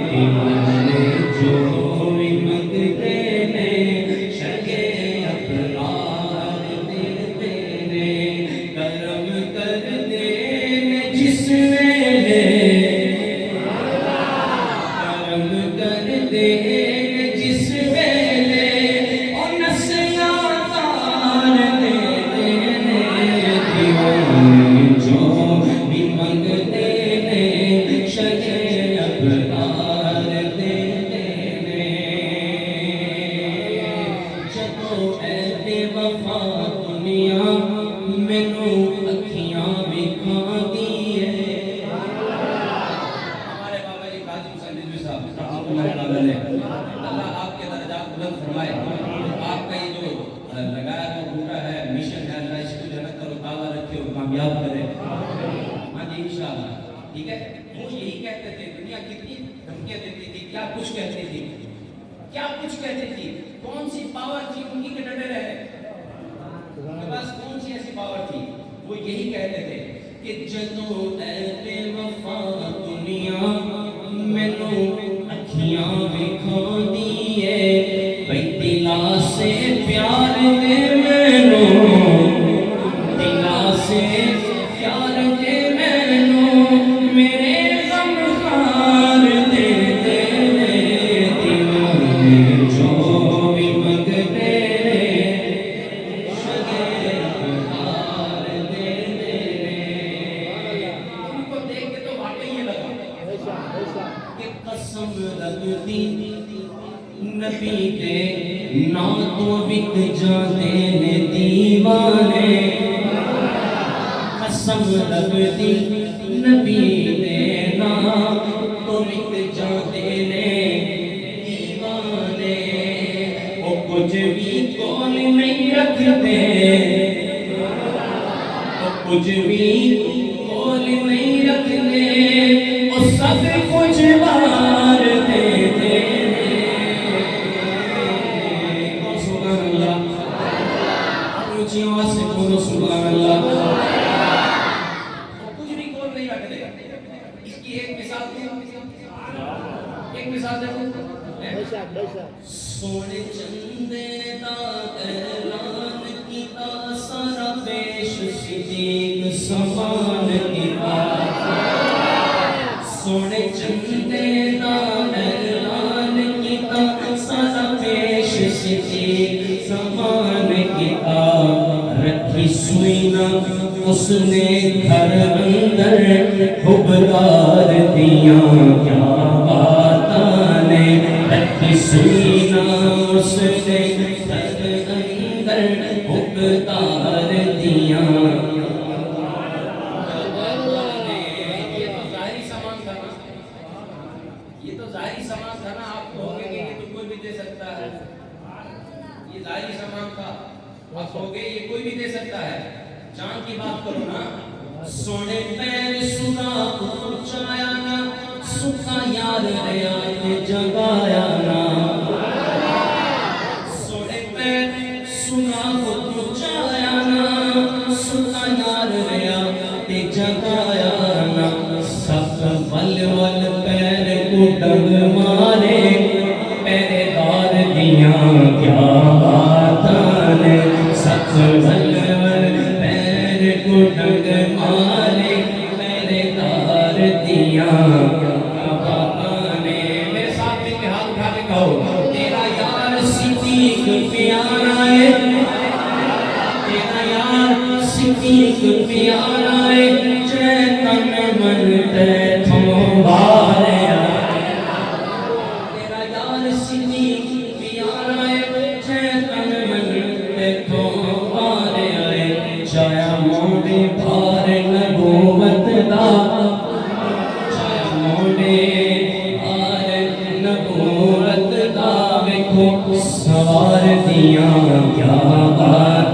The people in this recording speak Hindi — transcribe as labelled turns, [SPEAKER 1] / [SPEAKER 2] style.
[SPEAKER 1] दीवाने जो भी मंगते ने शगे अपराध देते ने करम करते ने जिस वेले करम करते ने जिस वेले और नस्लां तार देते ने दीवाने जो भी मंगते ने शगे अपराध देते ने जदों ऐ बेवफा दुनिया मैनू अखियां विखांदी है। हमारे बाबा जी काजी हुसैन रिजवी साहब अल्लाह आपके दर्जात बुलंद फरमाए। आपका ये जो लगाया हुआ बूटा है मिशन है अल्लाह इसको जन्नत का ताला रखे और कामयाब करे। हाँ जी इंशाअल्लाह ठीक है। वो यही कहते थे दुनिया कितनी धमकियां देती थी क्या कुछ कहती थी क्या कुछ कहती थी कौन सी पावर थी उनकी के डटे रहे उनके पास कौन सी ऐसी पावर थी वो यही कहते थे कि जदों ऐ बेवफा दुनिया मैनू अखियां विखांदी है भाई दिला से प्यार दे मैनू दिला से प्यार दे मैनू मेरे गम खार दे दे दीवाने जो भी मंगते ने शगे अपराध दे दे। उनको देख के तो वाकई ये लगा कि कसम लगती नबी दे ना तो बिक जाते ने दीवाने कसम लगती नबी दे ना तो बिक जाते ने दीवाने वो कुछ भी कौन नहीं रखते वो कुछ भी कौन नहीं रखते वो सब कुछ वार दे दे। सुभान अल्लाह ऊंची आवाज से बोलो सुभान अल्लाह। कुछ भी कौन नहीं रखते। इसकी एक मिसाल देखो सोने चंदे दा ऐलान कीता सारा पेश सिद्दीक समान कीता सोने चंदे दा ऐलान कीता सारा पेश सिद्दीक समान कीता रखी सुई ना उसने घर अंदर खुबदार दिया क्या बातां ने रखी सुई ना उसने घर अंदर खुबदार दिया। ये तो जाहिरी सामान था ना आप कहोगे कि ये तो कोई भी दे सकता है ये जाहिरी सामान था आप कहोगे ये कोई भी दे सकता है। जान की बात करो ना सोने पैर सुना पहुंचाया ना सुखा यार रया ते जगाया ना सोने पैर सुना पहुंचाया ना सुखा यार रया ते जगाया ना सब वल वल पैर को डग मारे पहरेदार दिया क्या बातां ने सब वल वल पैर को डग मारे पहरेदार दिया क्या बातां ने। मेरे साथ में हाथ उठा के कहो तेरा यार सिद्दीक प्यारा है तेरा यार सिद्दीक प्यारा है जय तन मन ते थोवारे तेरा यार सिद्दीक प्यारा है जय तन मन ते थोवारे आए छाया मोड़े भार नबूवत दा छाया मोड़े भार नबूवत दा वेखो सवार दिया क्या बात